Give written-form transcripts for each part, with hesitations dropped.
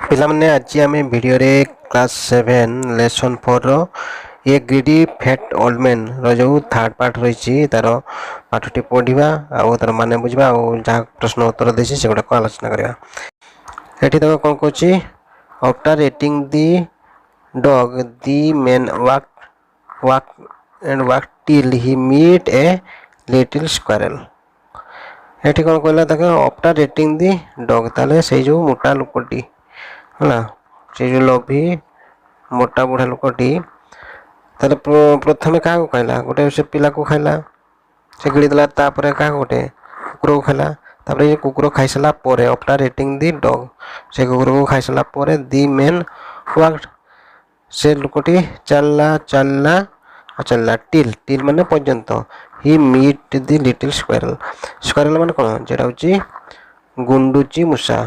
पिला माने आज आम भिडियो रे क्लास 7 लेसन 4 रो ए ग्रीडी फैट ओल्ड मैन रो जो थर्ड पार्ट रही तार पाठटी पढ़ा आउ तार माने बुझा जहाँ प्रश्न उत्तर देसी से गुड़ाक आलोचना करवा। ये देख कौन कौन after rating the dog the man walk till he meet a little squirrel। ये कौन कहला देख आफ्टर रेटिंग दी डॉग ताले से जो मोटा लोकटी है से जो लोभी मोटा बुढ़ा लोकटी ताले प्रथम क्या कहला गोटे से पिला को खाइला से गिड़ी देला तापर क्या गोटे कुकुर को खाइला तापर ये कुकुर खाई सारा पर आफ्टर रेटिंग दी डॉग से कुकुर को खाई सारा पर दी मैन walked से लोकटी चलला चलला चलला टिल टिल माने पर्यंत ही मीट दी लिटिल स्क्वेरल स्क्वेरल माने कौन जेटा होची गुंडुची मूषा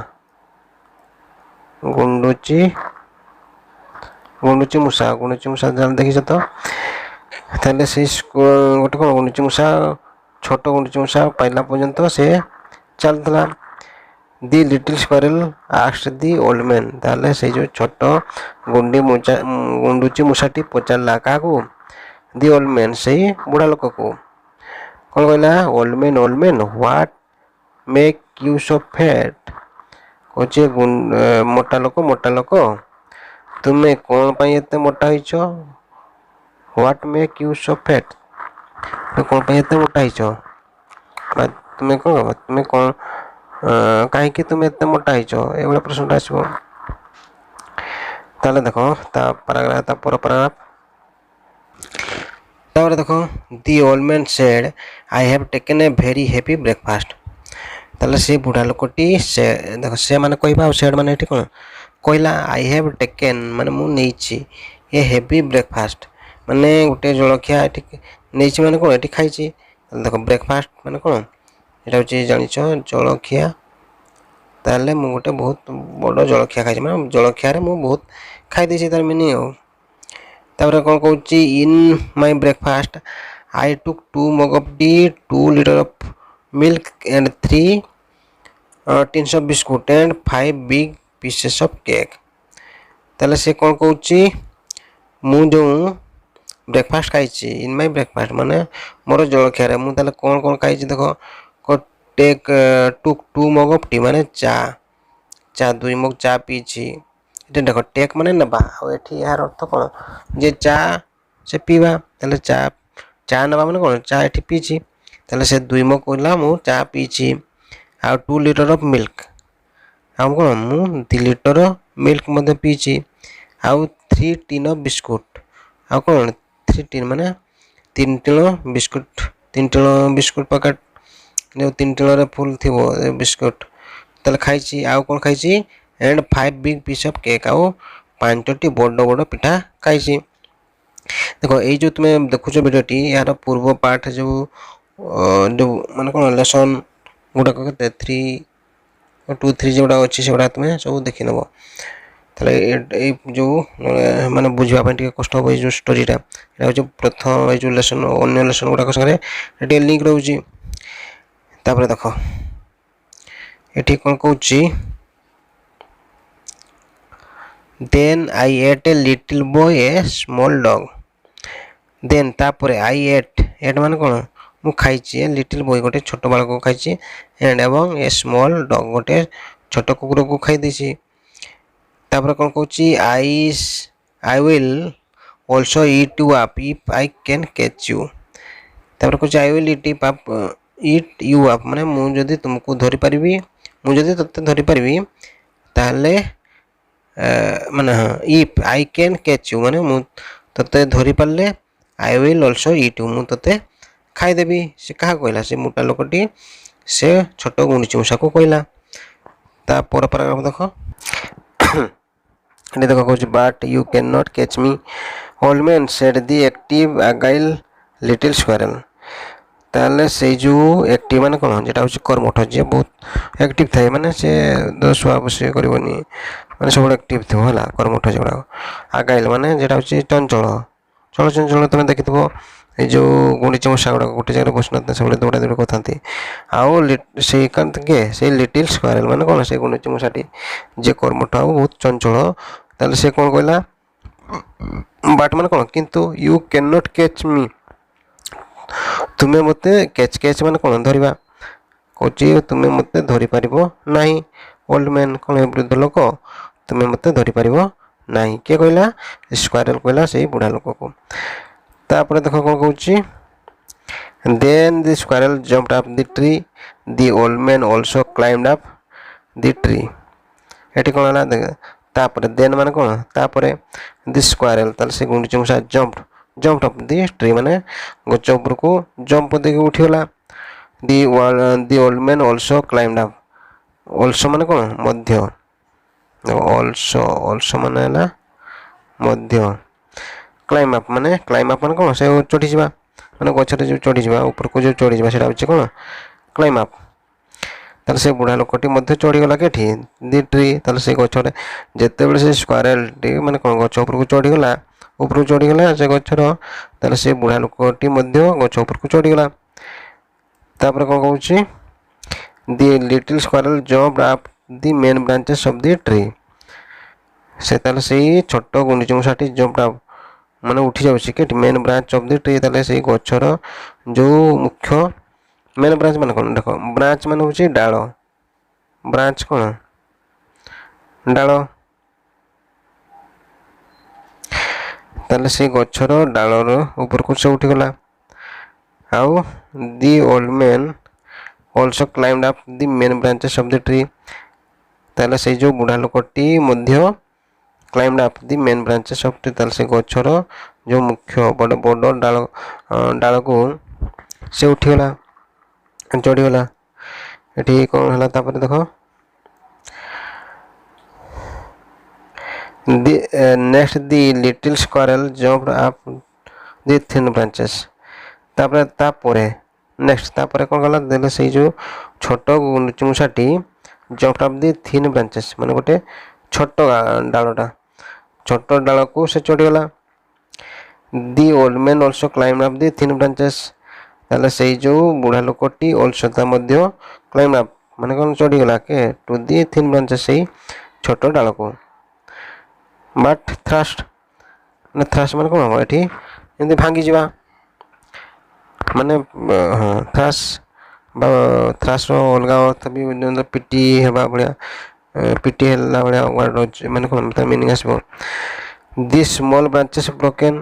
गुंडुची मूषा जान देखिछ तो ताले से गोटे कौन गुंडुची मूषा छोट गुंडुची मूषा पाइला पर्यंत से चलतला। The little squirrel asked the old man ताले से जो छोट गुंडुची मूषाटी पचारला क्या दी ओल्ड मैन से बुढ़ा लोक को कौन कहला old man what make you so fat कहे मोटा लोक तुम्हें कौन पाई एते मोटा होइछ what make you so fat कौन पाई एते मोटा होइछ तुम्हें कौन कहीं तुम्हें एते मोटा होइछ ए वाला प्रश्न आसबो। ताले देखो ता पैराग्राफ ता पर पैराग्राफ तापर देखो दी old man said I have taken a very happy breakfast ताले से बुढ़ा लोकटी से देखो से माने कहबा सेड माने एठी कोन कहला आई हैव टेकन माने मु नेछि ए हैप्पी ब्रेकफास्ट माने गोटे जलखिया एठी नेछि माने कोन एठी खाइछि देखो ब्रेकफास्ट माने कोन एटा होछि जानिछ जलखिया ताले मु गोटे बहुत बड़ जलखिया खाइछि माने जलखिया रे मु बहुत खाइ देछि तार मिनी हो। तापर कौन कहूँ in my breakfast I took 2 mug of tea 2 litre of milk and 3 tins of biscuit and 5 big pieces of cake ताले से कौन कहूँ मु जो ब्रेकफास्ट खाई इन माई ब्रेकफास्ट माने मोर जलखिया रे मु ताले कौन कौन खाई देखो take took 2 mug of tea माने चा 2 मग चा पीछि ये देख टेक माने नबा एठी यार अर्थ कौन जे चा से पीवा ताले चा नबा माने कौन चा एठी पीछि ताले से 2 मग कहला मु चा पीछि आ 2 लीटर ऑफ मिल्क हम कौन मु 2 लीटर मिल्क मध्य पीछि आ 3 टिन ऑफ बिस्कुट आ कौन 3 टिन माने 3 टिन बिस्कुट पैकेट जो 3 टिन रे फुल थिबो बिस्कुट ताले खाइछि आ कौन खाइछि and 5 big piece of cake आउ 5टी बड़ बड़ पिठा खाई। देखो ये जो तुम्हें देखुच भिडियोटी यार पूर्व पार्ट जो माने कौन लेसन गुड़ाक 3 2 3 जोड़ा अच्छी से तुम्हें सब देखी नब ताले जो माने बुझा कष्ट हम जो स्टोरीटा यहाँ हूँ प्रथम जो लेसन अन्य लेसन गुड़ाक संगे लिंक रोचे। तापर देख ये कौन कहूँ Then I ate a little boy a small dog then तापर I ate माने कौन मु खाई लिटिल बॉय गोटे छोट बालक को खाई एंड एवं ए स्मॉल डॉग गोटे छोट कुकुर को खाई देछि। तापर कौन कहूँ I will also eat you up if I can catch you तापर कहूँ I will eat you up माने मु जदि तुमको धरि पारिबी मु जदि तते धरि पारिबी ताले माने हाँ if I can catch you माने मु तते धरि Parle I will also eat you मु तते खाईदेवी से क्या कहला से मोटा लोकटी से छोट गुंडुची मूषा को कहला। ता पर पैराग्राफ देखो ये देखो कहूँ but you can not catch me old man said the active agile little squirrel ताले से जो एक्टिव माने कौन जेटा हूँ कर्मठ जे बहुत एक्टिव थाए माने से शुआ बस करनी माने सब एक्टिव थो है कर्मठ जोड़ा आगाइल माने जेटा हूँ चंचल चलचंचल तुम देखी ଏ ଯେଉଁ ଗୁଣ୍ଡିଚିମୂଷା ଗୁଡ଼ାକ ଗୋଟେ ଜାଗାରେ ବସିନଥାନ୍ତି, ସବୁବେଳେ ଦୌଡ଼ା ଦୌଡ଼ି କରିଥାନ୍ତି। ଆଉ ସେଇ କିଏ ସେଇ ଲିଟିଲ୍ ସ୍କ୍ୱାରେଲ୍ ମାନେ କ'ଣ ସେ ଗୁଣ୍ଡିଚିମୂଷାଟି ଯେ କର୍ମଠ ଆଉ ବହୁତ ଚଞ୍ଚଳ। ତାହେଲେ ସେ କ'ଣ କହିଲା ବାଟ୍ ମାନେ କ'ଣ କିନ୍ତୁ ୟୁ କ୍ୟାନ୍ ନଟ୍ କ୍ୟାଚ୍ ମି, ତୁମେ ମୋତେ କ୍ୟାଚ୍ ମାନେ କ'ଣ ଧରିବା କହୁଛି, ତୁମେ ମୋତେ ଧରିପାରିବ ନାହିଁ। ଓଲ୍ଡ ମ୍ୟାନ୍ କ'ଣ ବୃଦ୍ଧ ଲୋକ, ତୁମେ ମୋତେ ଧରିପାରିବ ନାହିଁ। କିଏ କହିଲା? ସ୍କ୍ୱାରେଲ୍ କହିଲା ସେଇ ବୁଢ଼ା ଲୋକକୁ। ତାପରେ ଦେଖ କ'ଣ କହୁଛି, ଦେନ୍ ଦି ସ୍କ୍ୱାରେଲ୍ ଜମ୍ପଡ୍ ଅପ୍ ଦି ଟ୍ରି, ଦି old man also climbed up ଦି ଟ୍ରି। ଏଠି କ'ଣ ହେଲା ଦେଖ, ତାପରେ ଦେନ୍ ମାନେ କ'ଣ ତାପରେ, ଦି ସ୍କ୍ୱାରେଲ୍ ତାହେଲେ ସେ ଗୁଣ୍ଡିଚିମୂଷା ଜମ୍ପଡ୍ ଅପ୍ ଦି ଟ୍ରି ମାନେ ଗଛ ଉପରକୁ ଜମ୍ପ ଦେଇକି ଉଠିଗଲା। The old man also climbed up, also ମାନେ କ'ଣ ମଧ୍ୟ, ଅଲସୋ ମାନେ ହେଲା ମଧ୍ୟ, କ୍ଲାଇମ୍ବ ଅପ୍ ମାନେ କ'ଣ ସେ ଚଢ଼ିଯିବା, ମାନେ ଗଛରେ ଯେଉଁ ଚଢ଼ିଯିବା, ଉପରକୁ ଯେଉଁ ଚଢ଼ିଯିବା ସେଇଟା ହେଉଛି କ'ଣ କ୍ଲାଇମ୍ବ ଅପ୍। ତାହେଲେ ସେ ବୁଢ଼ା ଲୋକଟି ମଧ୍ୟ ଚଢ଼ିଗଲା କେଠି ଦି ଟ୍ରି। ତାହେଲେ ସେ ଗଛରେ ଯେତେବେଳେ ସେ ସ୍କ୍ୱାରେଲ୍ଟି ମାନେ କ'ଣ ଗଛ ଉପରକୁ ଚଢ଼ିଗଲା ସେ ଗଛର, ତାହେଲେ ସେ ବୁଢ଼ା ଲୋକଟି ମଧ୍ୟ ଗଛ ଉପରକୁ ଚଢ଼ିଗଲା। ତାପରେ କ'ଣ କହୁଛି, the little squirrel jumped up the main branches of the tree. ସେ ତାହେଲେ ସେଇ ଛୋଟ ଗୁଣ୍ଡିଚିମୂଷାଟି ଜମ୍ପଡ୍ ଅପ୍ ମାନେ ଉଠି ଯାଉଛି କେଠି main branch of the tree. ତାହେଲେ ସେଇ ଗଛର ଯେଉଁ ମୁଖ୍ୟ, ମେନ୍ ବ୍ରାଞ୍ଚ ମାନେ କ'ଣ ଦେଖ, ବ୍ରାଞ୍ଚ ମାନେ ହେଉଛି ଡାଳ, ବ୍ରାଞ୍ଚ କ'ଣ ଡାଳ, ତାହେଲେ ସେଇ ଗଛର ଡାଳର ଉପରକୁ ସେ ଉଠିଗଲା। ଆଉ the old man also climbed up the main branches of the tree, ତାହେଲେ ସେଇ ଯେଉଁ ବୁଢ଼ା ଲୋକଟି ମଧ୍ୟ climbed up the main branches of tree. ତାହେଲେ ସେ ଗଛର ଯେଉଁ ମୁଖ୍ୟ ବଡ଼ ଡାଳକୁ ସେ ଉଠିଗଲା, ଚଢ଼ିଗଲା। ଏଠି କ'ଣ ହେଲା ତାପରେ ଦେଖ, ନେକ୍ସଟ ଦି ଲିଟିଲ୍ ସ୍କ୍ୱାରେଲ୍ ଜମ୍ପଡ୍ ଅପ୍ ଦି ଥିନ୍ ବ୍ରାଞ୍ଚେସ୍। ତାପରେ ତାପରେ କ'ଣ କଲା, ଦେଲେ ସେଇ ଯେଉଁ ଛୋଟ ଗୁଣ୍ଡିଚିମୂଷାଟି ଜମ୍ପଡ୍ ଅପ୍ ଦି ଥିନ୍ ବ୍ରାଞ୍ଚେସ୍ ମାନେ ଗୋଟେ ଛୋଟ ଡାଳକୁ ସେ ଚଢ଼ିଗଲା। ଦି old man also climbed up ଦି ଥିନ୍ ବ୍ରାଞ୍ଚେସ୍, ତାହେଲେ ସେଇ ଯେଉଁ ବୁଢ଼ା ଲୋକଟି ଅଲସୋ ତା ମଧ୍ୟ କ୍ଲାଇମ୍ବ ଅପ୍ ମାନେ କ'ଣ ଚଢ଼ିଗଲା ଟୁ ଦି ଥିନ୍ ବ୍ରାଞ୍ଚେସ୍ ସେଇ ଛୋଟ ଡାଳକୁ। ବାଟ୍ ଥ୍ରାଷ୍ଟ ମାନେ କ'ଣ ହେବ ଏଠି ଯେମିତି ଭାଙ୍ଗିଯିବା, ମାନେ ହଁ ଥ୍ରାସର ଅଲଗା ଅର୍ଥ ବି ପିଟି ହେବା ଭଳିଆ, ପିଟି ହେଲା ଭଳିଆ ୱାର୍ଡ ଅଛି, ମାନେ କ'ଣ ତା ମିନିଂ ଆସିବ। The small branches broken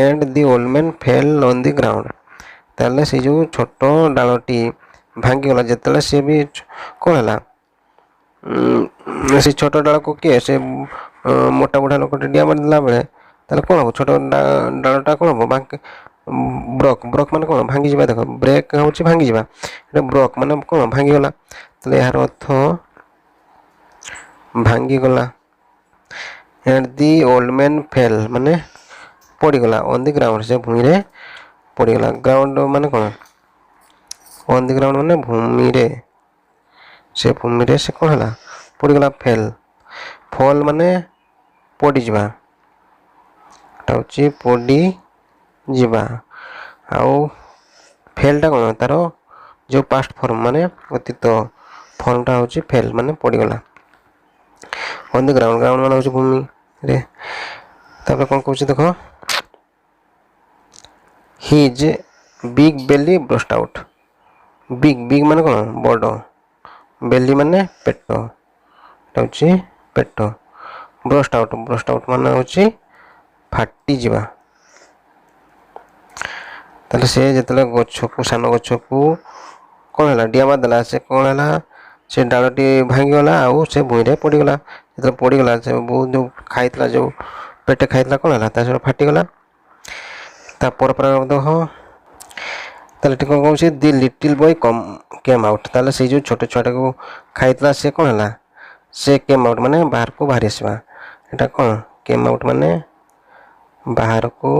and the old man fell on the ground. ତାହେଲେ ସେଇ ଯେଉଁ ଛୋଟ ଡାଳଟି ଭାଙ୍ଗିଗଲା ଯେତେବେଳେ, ସିଏ ବି କ'ଣ ହେଲା, ସେ ଛୋଟ ଡାଳକୁ କିଏ ସେ ମୋଟା ବୁଢ଼ା ଲୋକଟି ଡିଆ ମାରିଦେଲା ବେଳେ, ତାହେଲେ କ'ଣ ହେବ ଛୋଟ ଡାଳଟା କ'ଣ ହେବ ବ୍ରୋକ୍ ମାନେ କ'ଣ ଭାଙ୍ଗିଯିବା। ଦେଖ ବ୍ରେକ୍ ହେଉଛି ଭାଙ୍ଗିଯିବା, ଏଇଟା ବ୍ରୋକ୍ ମାନେ କ'ଣ ଭାଙ୍ଗିଗଲା। ତାହେଲେ ଏହାର ଅର୍ଥ ଭାଙ୍ଗିଗଲା। And the old man fail ମାନେ ପଡ଼ିଗଲା, ଅନ୍ ଦି ଗ୍ରାଉଣ୍ଡ ସେ ଭୂମିରେ ପଡ଼ିଗଲା। ଗ୍ରାଉଣ୍ଡ ମାନେ କ'ଣ, ଅନ୍ ଦି ଗ୍ରାଉଣ୍ଡ ମାନେ ଭୂମିରେ ସେ କ'ଣ ହେଲା ପଡ଼ିଗଲା। ଫଲ୍ ମାନେ ପଡ଼ିଯିବା, ଏଟା ହେଉଛି ପଡ଼ିଯିବା। ଆଉ ଫେଲ୍ଟା କ'ଣ, ତାର ଯେଉଁ ପାଷ୍ଟ ଫର୍ମ ମାନେ ଅତୀତ ଫର୍ମଟା ହେଉଛି ଫେଲ୍ ମାନେ ପଡ଼ିଗଲା। ଅନ୍ ଦି ଗ୍ରାଉଣ୍ଡ ମାନେ ହେଉଛି ଭୂମିରେ। ତାପରେ କ'ଣ କହୁଛି ଦେଖ, ହିଜ୍ ବିଗ୍ ବେଲି ବ୍ରଷ୍ଟ ଆଉଟ୍। ବିଗ୍ ମାନେ କ'ଣ ବଡ଼, ବେଲି ମାନେ ପେଟ, ଏଟା ହେଉଛି ପେଟ। ବ୍ରଷ୍ଟ ଆଉଟ୍ ମାନେ ହେଉଛି ଫାଟିଯିବା। ତାହେଲେ ସେ ଯେତେବେଳେ ସାନ ଗଛକୁ କ'ଣ ହେଲା ଡିଆ ମାରିଦେଲା, ସେ କ'ଣ ହେଲା ସେ ଡାଳଟି ଭାଙ୍ଗିଗଲା ଆଉ ସେ ଭୂଇଁରେ ପଡ଼ିଗଲା। ଯେତେବେଳେ ପଡ଼ିଗଲା ସେ ଯେଉଁ ଖାଇଥିଲା, ଯେଉଁ ପେଟେ ଖାଇଥିଲା କ'ଣ ହେଲା, ତା ସହିତ ଫାଟିଗଲା। ତା ପରପରାଗ ତାହେଲେ ଏଠି କ'ଣ କହୁଛି, ଦି ଲିଟିଲ୍ ବୟ କେମ୍ ଆଉଟ୍। ତାହେଲେ ସେଇ ଯେଉଁ ଛୋଟ ଛୁଆଟାକୁ ଖାଇଥିଲା ସେ କ'ଣ ହେଲା, ସେ କେମ୍ ଆଉଟ୍ ମାନେ ବାହାରକୁ ବାହାରି ଆସିବା। ଏଇଟା କ'ଣ କେମ୍ ଆଉଟ୍ ମାନେ ବାହାରକୁ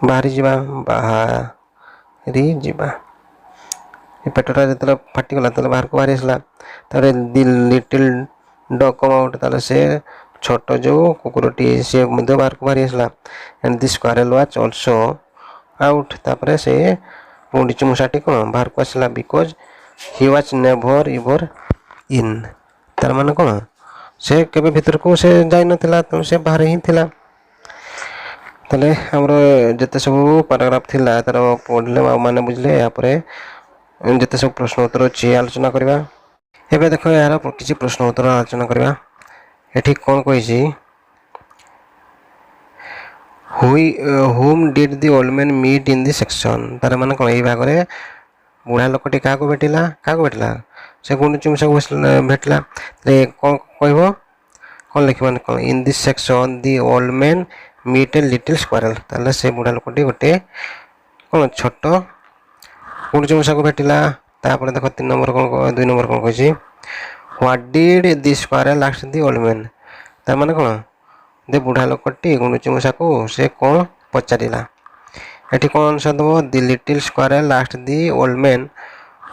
ବାହାରିଯିବା। ଏ ପେଟଟା ଯେତେବେଳେ ଫାଟିଗଲା ତାହେଲେ ବାହାରକୁ ବାହାରି ଆସିଲା। ତାପରେ ଦି ଲିଟିଲ୍ ଡଗ୍ କମ୍ ଆଉଟ୍, ତାହେଲେ ସେ छोट जो कुकुरटी सी बाहर को बाहरी आसला and the squirrel was also out तापर से गुंडीची मूषाटी कौन बाहर को आसला because he was never ever in तार माने कौन से केबे भीतर को से जाई नथिला तो से बाहर ही थिला तले हमर जते सब पैराग्राफ थिला तार पढले माने बुझले या परे जते सब प्रश्न उत्तर अछि आलोचना करबा एबे देखो यार किछि प्रश्न उत्तर आलोचना करबा एठी कोन कहिछि whom did the old man meet in the section तार माने कोन एई भाग रे बुढ़ा लोकटी काको भेटिला से गुंडुची मूषा को भेटला ले कोन कहबो कोन लिखि माने कोन in this section the old man meet a little squirrel ताले से बुढ़ा लोकटी गोटे कोन छोट गुंडुची मूषा को भेटिला तापर देखो 3 नंबर कोन 2 नंबर कोन कहिछि what did the squirrel ask the old man तार माने कोन दे बुढ़ा लोकटी गुंडुची मूषा को से कोन पचारिला एठी कोन सदबो the little squirrel ask the old man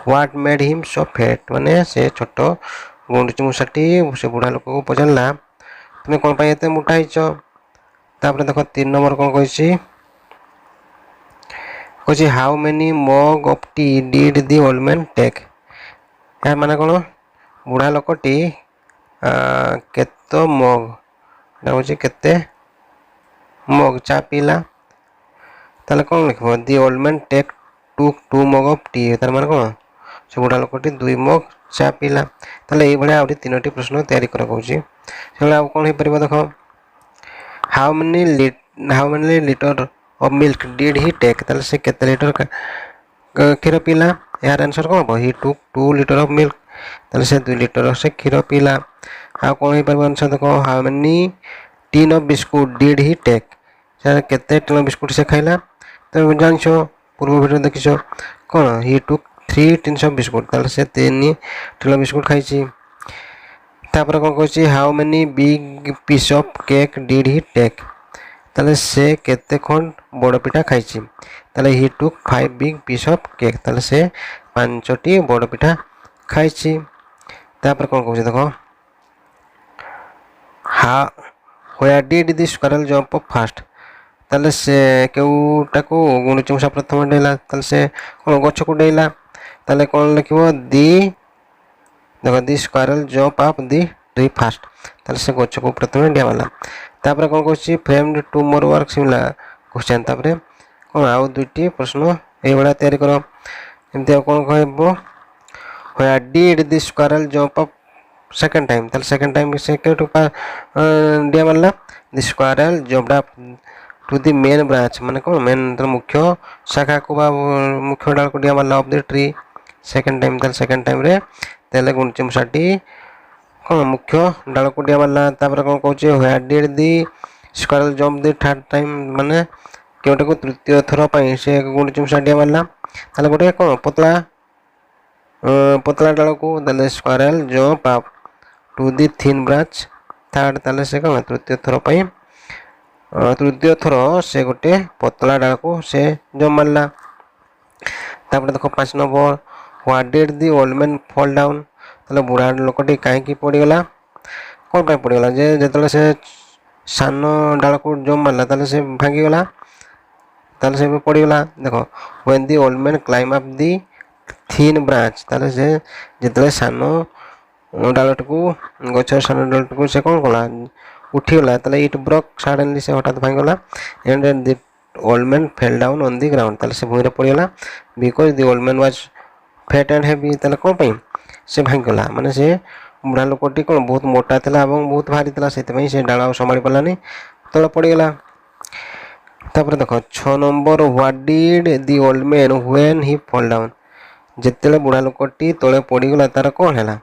what made him so fat माने से छोट गुंडुची मूषाटी से बुढ़ा लोक को पचारला तुम कोन पाई एते मोटा हिचो तापर देखो 3 नंबर कोन कहिछि how many mug of tea did the old man take या माने कोन बुढ़ा लोकटी केतो मग होछि केते मग चा पीला ताले कोन लिखबो the old man take two mug of tea तार माने कोन से बुढ़ा लोकटी 2 मग चा पीला ताले एई भले आउरी 3टी प्रश्न तयारी करा कहूछि सेला आ कोन हे परिबो देखो how many litre of milk did he take ताले से केते लीटर क्षीर पीला यार आंसर कोन हो he took 2 litre of milk ताले से 2 लीटर से क्षीर पीला आ कोन हे परिबो आंसर देखो how many tin of biscuit did he take sir केते टीन बिस्कुट से खाइला तो जानछो पूर्व वीडियो देखिछो कोन he took 3 tins of biscuit ताले से 3 टीन बिस्कुट खाइछि तापर कोन कहछि how many big piece of cake did he take ताले से केते खंड बड़ पिठा खाइछि ताले he took 5 big piece of cake ताले से 5टी बड़ पिठा खाइछि तापर कोन कहछि देखो हा where did the squirrel jump fast ताले से केउटा को गुणुची मूषा प्रथम डेला ताले से कोन गछ को डेला ताले कोन लिखिबो दी देखो the squirrel jump up the tree fast ताले से गछ को प्रथम डिया वाला तापर कोन कहछि framed two more work similar question तापर कोन आउ दुटी प्रश्न ए बडा तयारी करो एमते कोन कहबो where did the squirrel jump up second time ताले सेकंड टाइम से केटो डिया वाला the squirrel jumped up to the main branch माने कोन मेन मुख्य शाखा को बा मुख्य डाल को डिया वाला of the tree second time ताले सेकंड टाइम रे तेले गुंडुची मूषाटी कोन मुख्य डाल को डिया वाला तापर कोन कहछि where did the squirrel jump the third time माने केउटा को तृतीय थर पई से गुंडुची मूषा डिया वाला ताले गोटे कोन पतला डाल को ताले squirrel jump up to the thin branch third ताले से कोन तृतीय थर पई तृतीय थर से गोटे पतला डाल को से जंप मारला तापर देखो 5 number what did the old man fall down ताले बुढ़ा लोकटी काहे की पड़ी गला कोन पे पड़ी गला जे जेतले से सानो डाल को जंप मारला ताले से भांगी गला ताले से पड़ी गला देखो when the old man climb up the thin branch ताले से जेतले सानो डालट को गछ सानो डालट को से कोन गला उठी गला ताले इट ब्रोक सडनली से हठात भांगी गला and the old man fell down on the ground ताले से भूमि रे पड़ी गला because the old man was fat and heavy ताले कोन पई से भांगी गला माने से बुढ़ा लोकटी कोन बहुत मोटा थिला एवं बहुत भारी थिला सेते पई से डाला संभाली पलानी तळ पड़ी गला तापर देखो 6 number what did the old man when he fall down जेतेले बुढ़ा लोकटी तळे पड़ी गला तार कोन हैला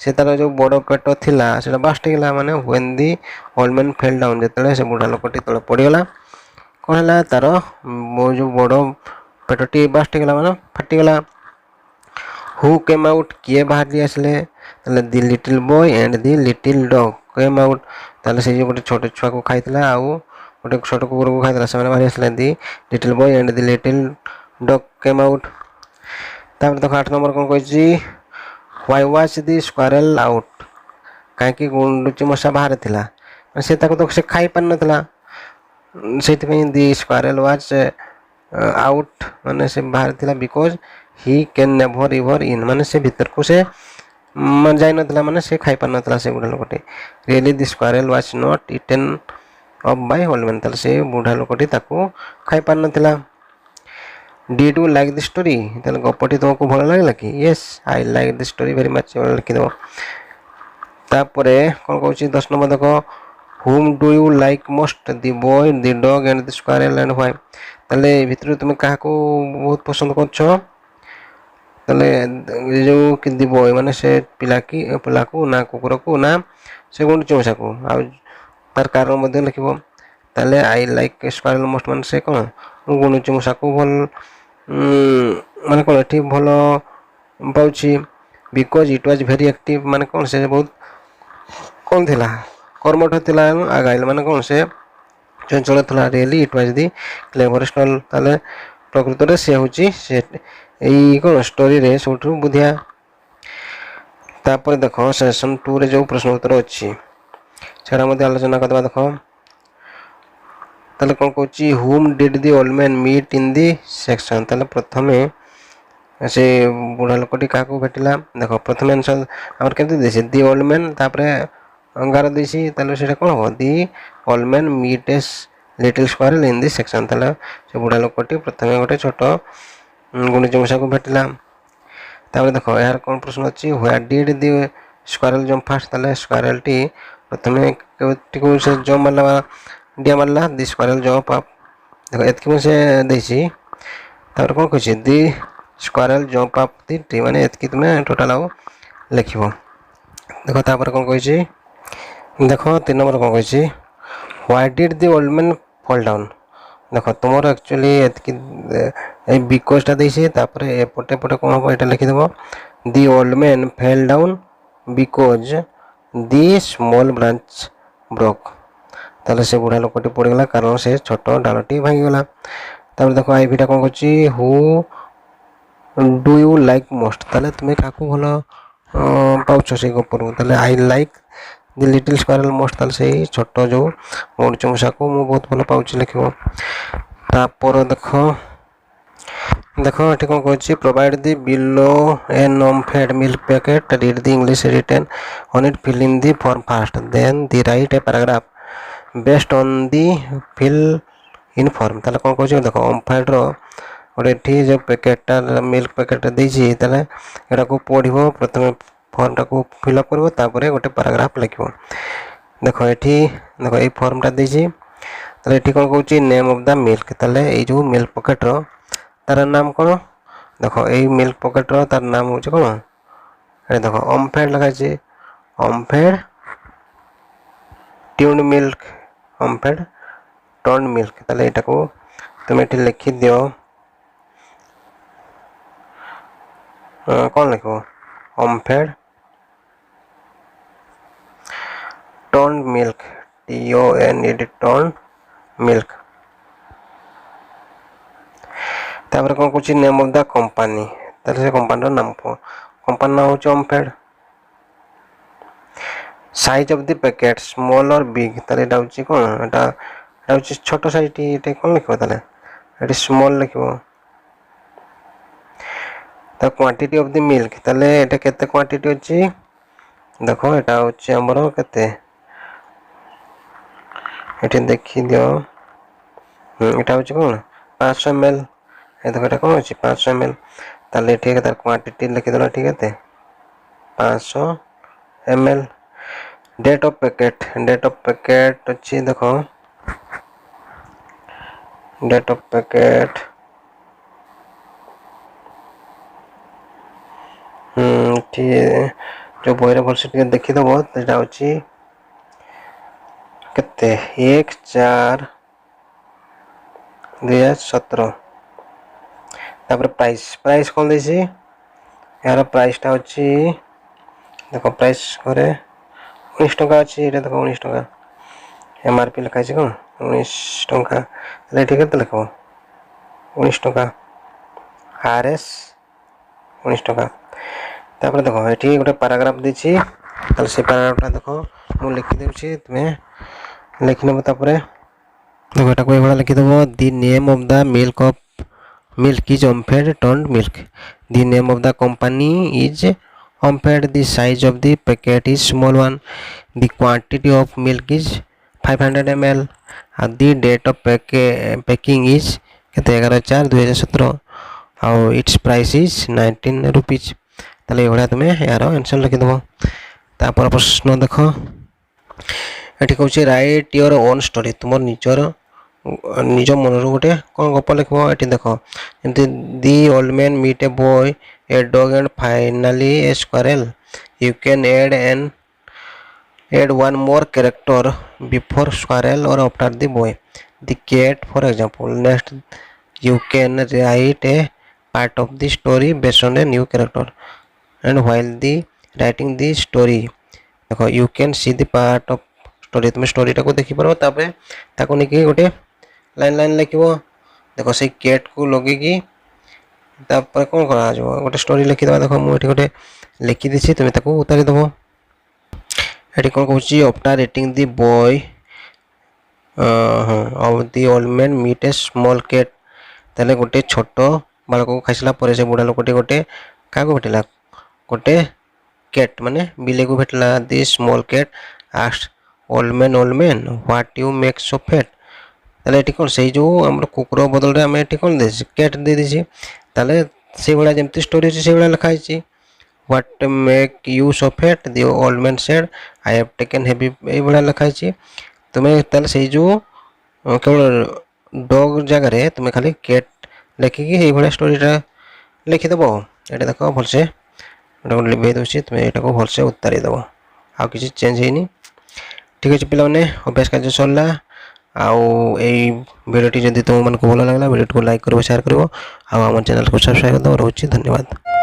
से तार जो बड़ पेट थिला सेटा बास्ट गेला माने when the old man fell down जेतेले से बुढ़ा लोकटी तळे पड़ी गला कोन हैला तार जो बड़ पेटटी बास्ट गेला माने फाटी गेला हु केम आउट किए बाहर आसले ताले the little boy and the little dog came out ताले से जो गोटे छोटे छुआ को खाइतला आउ गोटे छोट कुकुर को खाइतला से बाहर आसले the little boy and the little dog came out तापर देखो 8 नंबर कोन कहछि why was the squirrel out काहे कि गुंडुची मूषा बाहर थिला से ताको तो से खाई पार नथला से दी स्क्वारेल वाज आउट माने से बाहर थिला because he can never river in माने से भीतर को से मन जाई नथला माने से खाई पार नथला से बुढ़ा लोकटी really the squirrel was not eaten up by old man से बुढ़ा लोकटी ताको खाई पार नथला did you like the story गपटी तुमको भल लगला कि yes I like the story very much लिखिदेव तापरे कौन कहूँ 10 नंबर देख whom do you like most the boy the dog and the squirrel and why ताले भितर तुम क्या बहुत पसंद कर जो कि दी बॉय माने से पिला को ना कुकुर को ना से गुंड चमसा को आ तार कारण मध्य लिखिबो ताले आई लाइक स्क्वारेल मोस्ट माने से कौन गुंड चमसा को भल माने कौन एठी भल पाउछि because it was very active माने कौन से बहुत कौन थिला कर्मठ थिला आगाइल माने कौन से चंचल थिला really it was the cleverest ताले प्रकृत रे से होछि से एई कौन स्टोरी रे सबठु बुधिया तापर देखो सेशन 2 रे जो प्रश्न उत्तर अछि छरा मध्ये आलोचना करबा देखो ताले कौन कहछि whom did the old man meet in the section ताले प्रथमे से बुढ़ा लोकटी क्या भेटिला देखो प्रथम आंसर आमर केमती देसी दी ओल्ड मैन तापरे अंगार देसी ताले सेटा कोन हो the old man meets little squirrel in this section ताले से बुढ़ा लोकटी प्रथमे गोटे छोट गुणी चमसा को भेटिला तापरे देखो यार कोन प्रश्न अछि where did the squirrel jump fast ताले स्क्वारेल टी प्रथमे केटी को से जंप मारला डिया मारला दी स्क्वारेल जंप अप देखो एतकी से देसी तापर कोन कहछि दी squirrel jump up the tree माने एतकी तुमे टोटल आउ लिखिबो देखो तापर कोन कहछि देखो 3 नंबर कोन कहछि why did the old man fall down देखो तुमर एक्चुअली एतकी ए बिकॉज ता देछि तापर ए पटे पटे कोन हो एटा लिखि देबो दी old man fell down because the small branch broke ताले से बुढ़ा लोकटी पड़ गेला कारण से छोट डालटी भांगी गेला तापर देखो आई बिटा कोन कहछि who do you like most ताले तुम्हें काकू भल पाउछ से गपर ताले I like the little squirrel most ताले से छोट जो मोड़ चमसा को मु बहुत भल पाउछ लिखिबो तापर देखो देखो एठी कोन कहछि provide the below a non fat milk packet read the English written on it fill in the form fast then the write a paragraph based on the fill in form ताले कोन कहछि देखो ओमफैड रो और एठी जो पैकेटा मिल्क पैकेट देछि ताले एटा को पढिबो प्रथमे फॉर्म टा को फिल अप करबो तापरे गोटे पैराग्राफ लिखिबो देखो एठी देखो ए फॉर्म टा देछि ताले एठी कोन कहउछि नेम ऑफ द मिल्क ताले ए जो मिल्क पैकेट रो तार नाम कोन देखो ए मिल्क पैकेट रो तार नाम होछि कोन ए देखो ओमफेड लगा छै OMFED toned milk OMFED toned milk ताले एटा को तुम एठी लिखि दियो कौन लिखो OMFED toned milk TONED toned milk तापर कौन कुछ नेम ऑफ द कंपनी ताले से कंपनी नाम कंपनी नाम होची OMFED size of the packet small or big ताले एटा होची कोन एटा होची छोट साइज एटा कोन लिखो ताले एटा स्मॉल लिखो ता क्वांटिटी ऑफ द मिल्क ताले एटा केते क्वांटिटी अछि देखो एटा होछि हमरो केते एठी देखि दियो एटा होछि कोन 500 ml ए देखो एटा कोन होछि 500 ml ताले ठीक है तार क्वांटिटी लिखि देला ठीक है 500 ml डेट ऑफ पैकेट अछि देखो डेट ऑफ पैकेट जो बहिरे भलसे टिके देखि दबो एटा होछि केते 1/4/2017 तापर प्राइस कोन देछि यार प्राइस ता होछि देखो प्राइस करे 19 टका अछि एटा देखो 19 टका MRP लिखा छै कोन 19 टका ले ठीक है त लिखो 19 टका RS 19 टका तापर देखो एठी गोटे पैराग्राफ देछि ताले से पैराग्राफ देखो मु लिखि देउछि तमे लिखने तापर देखो एटा कोई बड़ा लिखिदेव the name of the milk is OMFED toned milk the name of the company is OMFED the size of the packet is small one the quantity of milk is 500 ml the date of packing is केते 11/4/2017 आउ it's price is 19 rupees ताले एभळा तुमे यार answer लिखिदेव तापर प्रश्न देख एठी कहूँ राइट योर ओन स्टोरी तुम निज मन गोटे कौन गप लिख ये देख जमी the old man meet a boy a dog and finally a squirrel you can add one more character before squirrel or after the boy the cat for example next you can write a part of the story based on a new character and while the writing the story देखो you can see the part of story तुम स्टोरीटा को देखिपार तापर ताको नहीं गोटे line line लिख देख से कैट को लगे तापर कौन करा गोटे स्टोरी लिखिदेवा देख मुझे गोटे लिखिदी तुम ताको उतारिदेव ये कौन कहूँ after eating the boy of the old man meet a small cat ताले गोटे छोट बालक को खाइसला पर से बुढ़ा लोकटे गोटे क्या भेटला गोटे कैट माने बिले को भेटला the small cat asked old man what you make so fat ताले ये कौन से जो आम कुकुर बदल आम ये कौन दे कैट दे दी ताले से भाया जमी स्टोरी अच्छे से भाया लिखाई what make you so fat the old man said I have taken heavy ये लिखाई तुम्हें ताले से जो केवल डॉग जगह तुम्हें खाली कैट लिखिकी ये भाया स्टोरीटा लिखिदेव ये देख भलसे लिभे दूसरी तुम्हें यहाँ भलसे उतारिदेव आउ कि चेंज होनी ठीक अच्छे पे अभ्यास कार्य सरला आउ भिडियोटी जदि तुम भल लगा भिडियो को लाइक करो शेयर करो आम चैनल को सब्सक्राइब कर दो रोचे धन्यवाद।